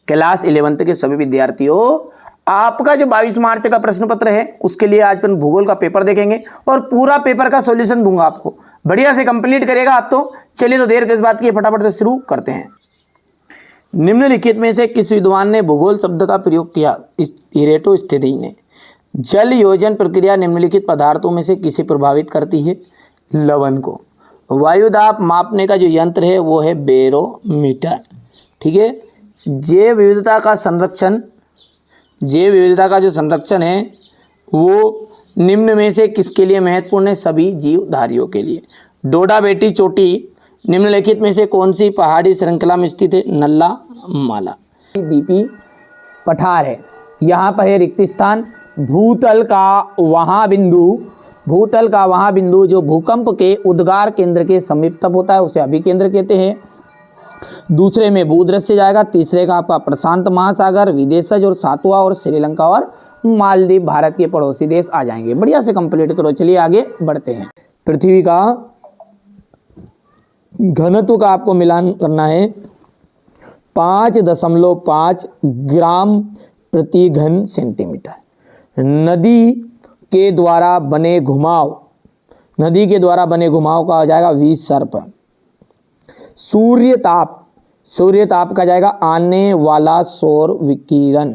Class 11th के सभी विद्यार्थियों, आपका जो 22 मार्च का प्रश्न पत्र है उसके लिए आज अपन भूगोल का पेपर देखेंगे और पूरा पेपर का सॉल्यूशन दूंगा आपको, बढ़िया से कंप्लीट करेगा आप तो। चलिए तो देर किस बात की, फटाफट से शुरू करते हैं। निम्नलिखित में से किस विद्वान ने भूगोल शब्द का प्रयोग किया? इरेटोस्थेनीज ने। जल योजन प्रक्रिया निम्नलिखित पदार्थों में से किसे प्रभावित करती है? लवण को। वायुदाब मापने का जो यंत्र है वो है बैरोमीटर। ठीक है। जैव विविधता का जो संरक्षण है वो निम्न में से किसके लिए महत्वपूर्ण है? सभी जीवधारियों के लिए। डोडा बेटी चोटी निम्नलिखित में से कौन सी पहाड़ी श्रृंखला में स्थित है? नल्ला माला। दीपी पठार है, यहाँ पर है रिक्त स्थान। भूतल का वहाँ बिंदु जो भूकंप के उद्गार केंद्र के समीप तक होता है उसे अभिकेंद्र कहते हैं। दूसरे में भूदृश्य जाएगा, तीसरे का आपका प्रशांत महासागर, विदेशज, और सातवां और श्रीलंका और मालदीव भारत के पड़ोसी देश आ जाएंगे। बढ़िया से कंप्लीट करो। चलिए आगे बढ़ते हैं। पृथ्वी का घनत्व का आपको मिलान करना है। 5.5 ग्राम प्रति घन सेंटीमीटर। नदी के द्वारा बने घुमाव का हो जाएगा विसर्प। सूर्य ताप का जाएगा आने वाला सौर विकिरण।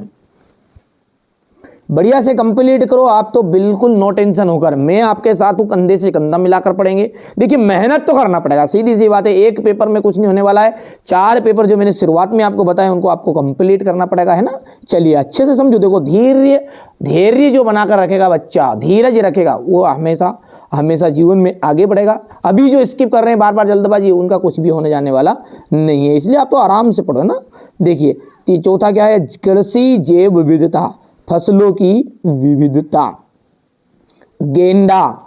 बढ़िया से कंप्लीट करो आप तो, बिल्कुल नो टेंशन होकर। मैं आपके साथ हूँ, कंधे से कंधा मिलाकर पढ़ेंगे। देखिए मेहनत तो करना पड़ेगा, सीधी सी बात है। एक पेपर में कुछ नहीं होने वाला है, 4 पेपर जो मैंने शुरुआत में आपको बताया उनको आपको कंप्लीट करना पड़ेगा, है ना। चलिए अच्छे से समझो। देखो धैर्य जो बनाकर रखेगा बच्चा, धीरज रखेगा, वो हमेशा जीवन में आगे बढ़ेगा। अभी जो स्किप कर रहे हैं बार बार जल्दबाजी, उनका कुछ भी होने जाने वाला नहीं है, इसलिए आप तो आराम से पढ़ो ना। देखिए चौथा क्या है? कृषि जैव विविधता, फसलों की विविधता। गेंडा,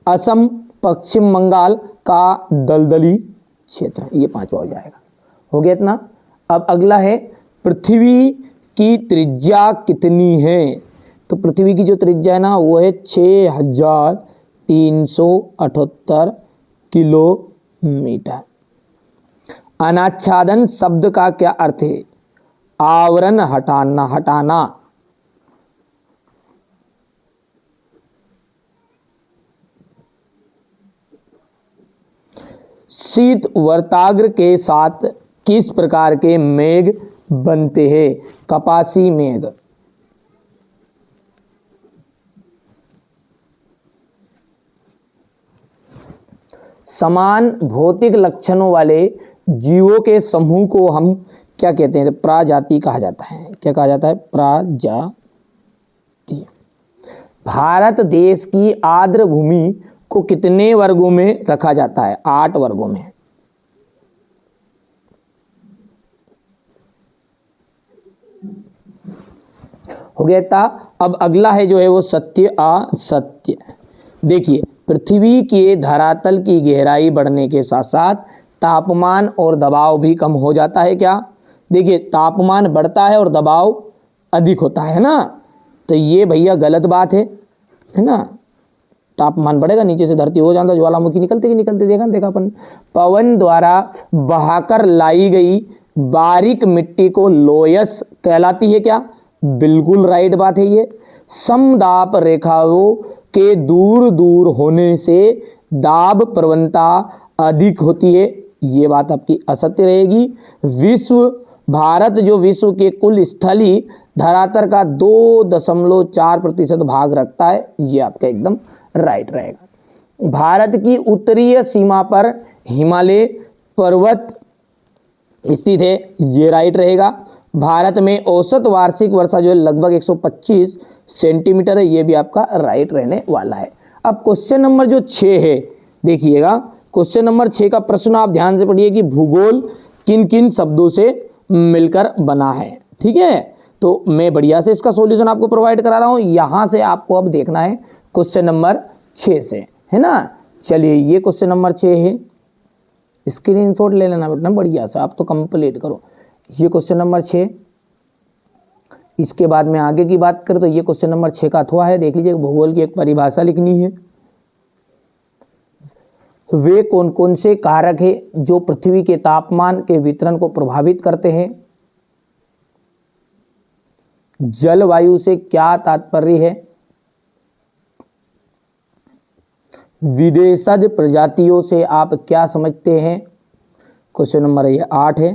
असम पश्चिम बंगाल का दलदली क्षेत्र, ये 5वां हो जाएगा। हो गया इतना। अब अगला है पृथ्वी की त्रिज्या कितनी है? तो पृथ्वी की जो त्रिज्या है ना वो है 6378 किलोमीटर। अनाच्छादन शब्द का क्या अर्थ है? आवरण हटाना। शीत वर्ताग्र के साथ किस प्रकार के मेघ बनते हैं? कपासी मेघ। समान भौतिक लक्षणों वाले जीवों के समूह को हम क्या कहते हैं? प्रजाति कहा जाता है। क्या कहा जाता है? प्रजाति। भारत देश की आर्द्र भूमि को कितने वर्गों में रखा जाता है? 8 वर्गों में। हो गया था। अब अगला है जो है वो सत्य असत्य। देखिए पृथ्वी के धरातल की गहराई बढ़ने के साथ साथ तापमान और दबाव भी कम हो जाता है। क्या? देखिए तापमान बढ़ता है और दबाव अधिक होता है ना, तो ये भैया गलत बात है ना। तापमान बढ़ेगा, नीचे से धरती हो जाता, ज्वालामुखी निकलते देखा अपन। पवन द्वारा बहाकर लाई गई बारीक मिट्टी को लोयस कहलाती है। क्या? बिल्कुल राइट बात है ये। समदाब रेखाओं के दूर होने से दाब प्रवणता अधिक होती है, ये बात आपकी असत्य रहेगी। भारत जो विश्व के कुल स्थलीय धरातल का 2.4% भाग रखता है, ये आपका एकदम राइट रहेगा। भारत की उत्तरीय सीमा पर हिमालय पर्वत स्थित है, ये राइट रहेगा। भारत में औसत वार्षिक वर्षा जो है लगभग 125 सेंटीमीटर है, ये भी आपका राइट रहने वाला है। अब क्वेश्चन नंबर जो 6 है, देखिएगा क्वेश्चन नंबर 6 का प्रश्न आप ध्यान से पढ़िए कि भूगोल किन किन शब्दों से मिलकर बना है। ठीक है, तो मैं बढ़िया से इसका सॉल्यूशन आपको प्रोवाइड करा रहा हूँ। यहाँ से आपको अब देखना है क्वेश्चन नंबर 6 से, है ना। चलिए ये क्वेश्चन नंबर 6 है, स्क्रीनशॉट ले लेना बेटा बढ़िया से, आप तो कंप्लीट करो। ये क्वेश्चन नंबर 6, इसके बाद में आगे की बात करें तो ये क्वेश्चन नंबर 6 का अथवा है। देख लीजिए, भूगोल की एक परिभाषा लिखनी है। वे कौन कौन से कारक है जो पृथ्वी के तापमान के वितरण को प्रभावित करते हैं? जलवायु से क्या तात्पर्य है? विदेशज प्रजातियों से आप क्या समझते हैं? क्वेश्चन नंबर ये 8 है।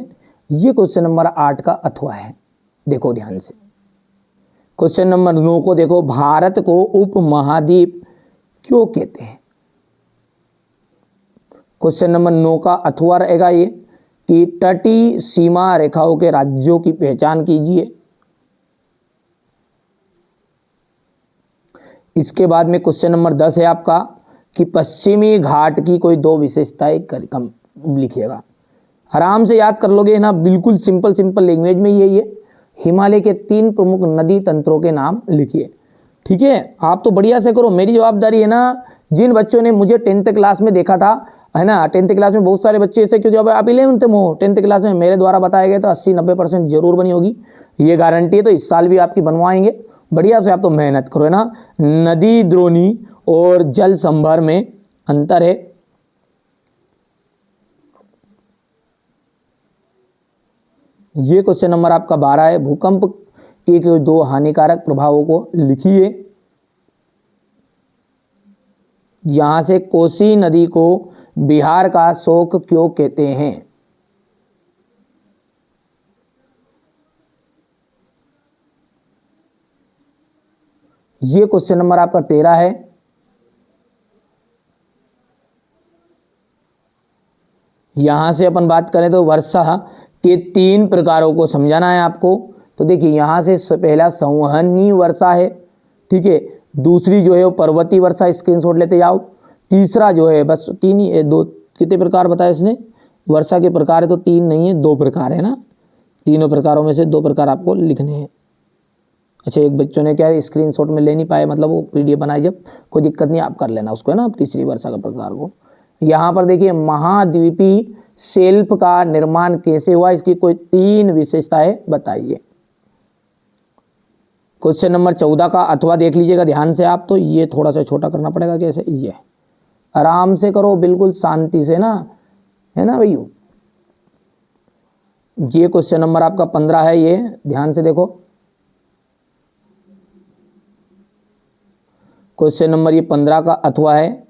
ये क्वेश्चन नंबर 8 का अथवा है, देखो ध्यान से। क्वेश्चन नंबर 9 को देखो, भारत को उपमहाद्वीप क्यों कहते हैं? क्वेश्चन नंबर 9 का अथवा रहेगा ये कि तटीय सीमा रेखाओं के राज्यों की पहचान कीजिए। इसके बाद में क्वेश्चन नंबर 10 है आपका कि पश्चिमी घाट की कोई 2 विशेषताएं कम लिखिएगा। आराम से याद कर लोगे ना, बिल्कुल सिंपल लैंग्वेज में ये हिमालय के 3 प्रमुख नदी तंत्रों के नाम लिखिए। ठीक है, आप तो बढ़िया से करो। मेरी जवाबदारी है ना, जिन बच्चों ने मुझे 10th क्लास में देखा था, है ना, 10th क्लास में बहुत सारे बच्चे ऐसे, क्यों जब आप 11th में हो, 10th क्लास में मेरे द्वारा बताए गए तो 80-90% जरूर बनी होगी, ये गारंटी है। तो इस साल भी आपकी बनवाएंगे, बढ़िया से आप तो मेहनत करो, है ना। नदी द्रोणी और जल संभर में अंतर है। ये क्वेश्चन नंबर आपका 12 है। भूकंप के 2 हानिकारक प्रभावों को लिखिए। यहां से कोसी नदी को बिहार का शोक क्यों कहते हैं? ये क्वेश्चन नंबर आपका 13 है। यहां से अपन बात करें तो वर्षा के 3 प्रकारों को समझाना है आपको। तो देखिए, यहां से पहला संवहनीय वर्षा है, ठीक है। दूसरी जो है वो पर्वतीय वर्षा, स्क्रीनशॉट लेते जाओ। तीसरा जो है, बस 3 ही, 2 कितने प्रकार बताए इसने? वर्षा के प्रकार है तो 3 नहीं है, 2 प्रकार है ना। तीनों प्रकारों में से 2 प्रकार आपको लिखने हैं। अच्छा, एक बच्चों ने क्या स्क्रीनशॉट में ले नहीं पाए, मतलब वो PDF बनाई, जब कोई दिक्कत नहीं, आप कर लेना उसको, है ना, तीसरी वर्षा का प्रकार को। यहाँ पर देखिए, महाद्वीपीय शेल्फ का निर्माण कैसे हुआ, इसकी कोई 3 विशेषताएं बताइए। क्वेश्चन नंबर 14 का अथवा देख लीजिएगा ध्यान से आप, तो ये थोड़ा सा छोटा करना पड़ेगा। कैसे? ये आराम से करो, बिल्कुल शांति से ना, है ना भैया। ये क्वेश्चन नंबर आपका 15 है, ये ध्यान से देखो। क्वेश्चन नंबर ये 15 का अथवा है।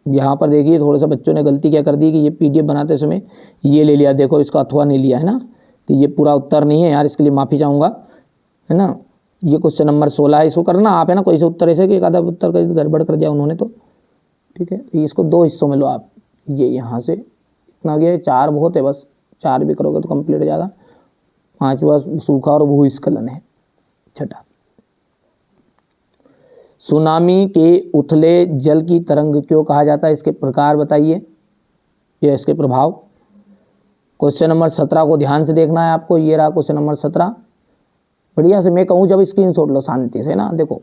यहाँ पर देखिए, थोड़ा सा बच्चों ने गलती क्या कर दी कि ये PDF बनाते समय ये ले लिया, देखो इसका अथवा नहीं लिया, है ना। तो ये पूरा उत्तर नहीं है यार, इसके लिए माफ़ी चाहूँगा, है ना। ये क्वेश्चन नंबर 16 है, इसको करना आप, है ना। कोई से उत्तर ऐसे कि एक आधा उत्तर का गड़बड़ कर दिया उन्होंने, तो ठीक है। तो इसको 2 हिस्सों में लो आप। ये यहाँ से इतना गया है, 4 बहुत है, बस 4 भी करोगे तो कंप्लीट हो जाएगा। 5वां सूखा और भूस्खलन है। छठा, सुनामी के उथले जल की तरंग क्यों कहा जाता है? इसके प्रकार बताइए या इसके प्रभाव। क्वेश्चन नंबर 17 को ध्यान से देखना है आपको। ये रहा क्वेश्चन नंबर 17, बढ़िया से मैं कहूँ जब स्क्रीनशॉट लो शांति से ना, देखो।